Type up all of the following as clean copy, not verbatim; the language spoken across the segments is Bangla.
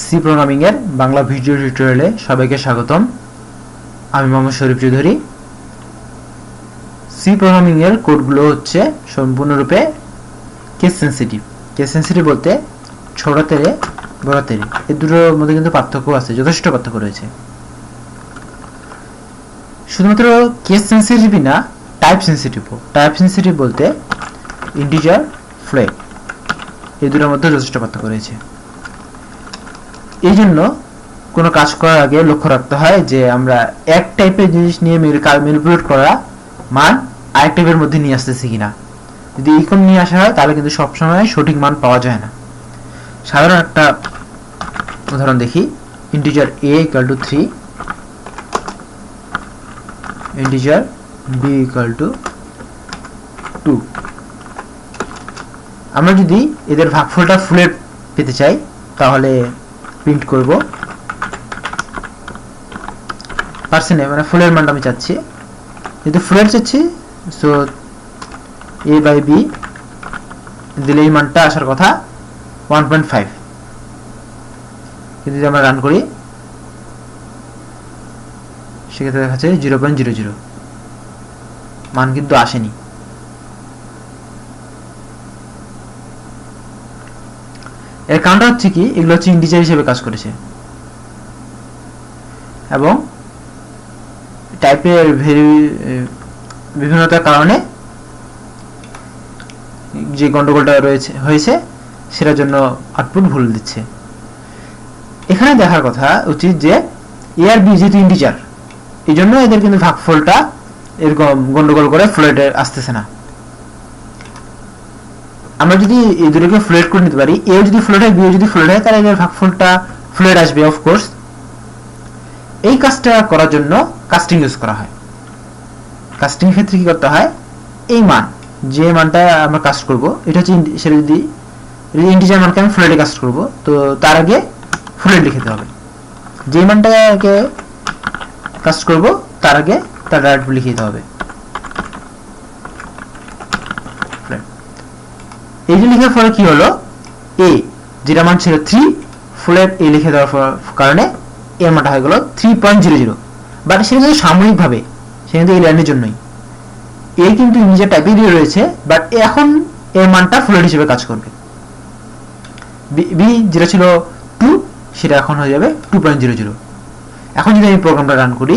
সি প্রোগ্রামিং এর বাংলা ভিডিও টিউটোরিয়ালে সবাইকে স্বাগতম। আমি মোহাম্মদ শরীফ চৌধুরী। সি প্রোগ্রামিং এর কোডগুলো হচ্ছে সম্পূর্ণরূপে কেস সেন্সিটিভ। কেস সেন্সিটিভ বলতে ছোট তেরে বড় তেরে, এই দুটোর মধ্যে কিন্তু পার্থক্য আছে, যথেষ্ট পার্থক্য রয়েছে। শুধুমাত্র কেস সেন্সিটিভই না, টাইপ সেন্সিটিভও। টাইপ সেন্সিটিভ বলতে ইন্টিজার, ফ্লোট, এই দুটোর মধ্যে যথেষ্ট পার্থক্য রয়েছে। এই জন্য কোনো কাজ করার আগে লক্ষ্য রাখতে হয় যে আমরা এক টাইপের জিনিস নিয়ে ম্যানিপুলেট করা মান আরেক টাইপের মধ্যে নিয়ে আসতেছি কিনা। যদি এইরকম নিয়ে আসা হয় তাহলে কিন্তু সবসময় সঠিক মান পাওয়া যায় না। সাধারণ একটা উদাহরণ দেখি। Integer a equal to 3, integer b equal to 2। আমরা যদি এদের ভাগফলটা ফুলের পেতে চাই তাহলে প্রিন্ট করব পার্সেন্টে, মানে ফুলের মানটা আমি চাচ্ছি, যেহেতু ফুলের চাচ্ছি সো a বাই b দিলে এই মানটা আসার কথা 1.5। কিন্তু যদি আমরা রান করি সেক্ষেত্রে দেখা যাচ্ছে 0.00, মান কিন্তু আসেনি। এর কারণটা হচ্ছে কি, এগুলো হচ্ছে ইন্টিজার হিসেবে কাজ করেছে এবং টাইপের বিভিন্নতার কারণে যে গন্ডগোলটা হয়েছে সেটার জন্য আউটপুট ভুল দিচ্ছে। এখানে দেখার কথা উচিত যে এ আর বি যেহেতু ইন্টিজার, এই জন্য এদের কিন্তু ভাগফলটা এরকম গন্ডগোল করে ফ্লোটে আসতেছে না। আমরা যদি এই দুটোকে ফ্লোট করে নিতে পারি, এও যদি ফ্লোট হয় বিও যদি ফ্লোট হয়, তাহলে এর ভাগফলটা ফ্লোট আসবে অফকোর্স। এই কাজটা করার জন্য কাস্টিং ইউজ করা হয়। কাস্টিং এর ক্ষেত্রে কি করতে হয়, এই মান যে মানটা আমরা কাস্ট করব, এটা হচ্ছে সেটা যদি ইন্টিজার মানকে আমি ফ্লোটে কাস্ট করব, তো তার আগে ফ্লোট লিখে দিতে হবে। যে মানটাকে কাস্ট করব তার আগে তার ডাইরেক্ট লিখে দিতে হবে। এই যে লিখার ফলে কি হলো, a যেটা মান ছিল 3, ফ্লোট a লিখে দেওয়ার কারণে এর মানটা হয়ে গেল 3.00। বাট সেটা কিন্তু সাময়িকভাবে, সেটা কিন্তু এই লাইনের জন্যই। a কিন্তু ইন্টিজার টাইপের রয়েছে, বাট এখন এর মানটা ফ্লোট হিসেবে কাজ করবে। b যেটা ছিল 2, সেটা এখন হয়ে যাবে 2.00। এখন যদি আমি প্রোগ্রামটা রান করি,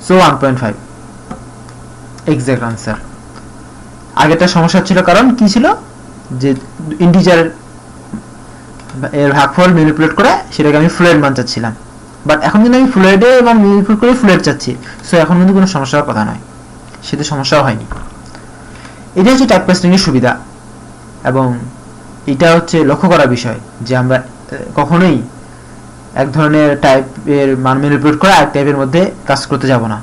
সো 1.5 এক্সাক্ট আনসার। আগেরটা সমস্যা ছিল, কারণ কি ছিল যে ইন্টিজার এর ভাগফল ম্যানিপুলেট করে সেটাকে আমি ফ্লোট মান চাচ্ছিলাম, বাট এখন কিন্তু আমি ফ্লোটে এবং ম্যানিপুলেট করে ফ্লোট চাচ্ছি, সো এখন কিন্তু কোনো সমস্যার কথা নয়, সেটা সমস্যাও হয়নি। এটা হচ্ছে টাইপ কাস্টিং এর সুবিধা, এবং এটা হচ্ছে লক্ষ্য করার বিষয় যে আমরা কখনোই এক ধরনের টাইপের মান ম্যানিপুলেট করে আরেক টাইপের মধ্যে কাজ করতে যাব না,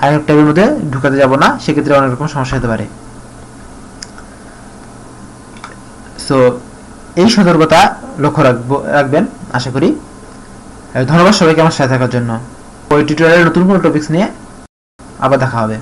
আরেক টাইপের মধ্যে ঢুকাতে যাব না, সেক্ষেত্রে অনেক রকম সমস্যা হতে পারে। সো এই সতর্কতা লক্ষ্য রাখবেন আশা করি। ধন্যবাদ সবাইকে আমার সাথে থাকার জন্য। ওই টিউটোরিয়ালের নতুন কোনো টপিকস নিয়ে আবার দেখা হবে।